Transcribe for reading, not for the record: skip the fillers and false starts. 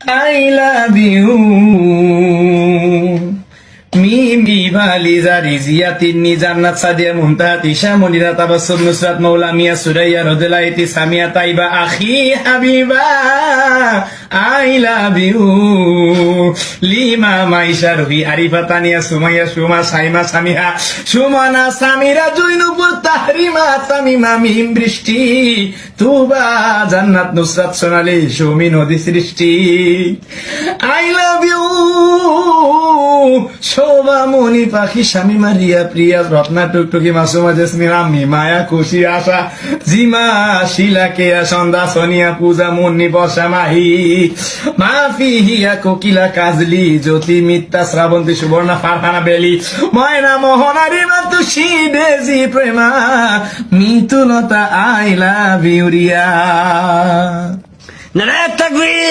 I love you. মিমি ভালিজা রিজিয়া তিন্নি জান্নাত সাদিয়া মুনতাহা তিশা মনিরা তাবাসসুম নুসরাত মাওলা মিয়া Suraiya রদলাইতি Samia Taiba Akhi Habiba I love you Lima Maisha Ruhi Arifa Tania Sumaiya Suma Saima Samiha Sumana Samira জুইনুপুর তাহরিমা তামিমা মিম বৃষ্টি তুবা জান্নাত নুসরাত সোনালি সুমি নদী সৃষ্টি আই লাভ ইউ শোভা মনি পাখি স্বামী মারিয়া প্রিয়া রত্না টুকটুকি মাসুমা জেসমিন আম্মি মায়া খুশি আশা জিমা শিলা কেয়া সন্ধ্যা সোনিয়া পূজা মুন্নি বর্ষা মাহি মাফি হিয়া কোকিলা কাজলি জ্যোতি Mitta Srabanti Suborna Farhana Beli Moyna Mohona Rima Tushi Daisy Prema Mitulata I love you Riya. Narayan তাকবীর।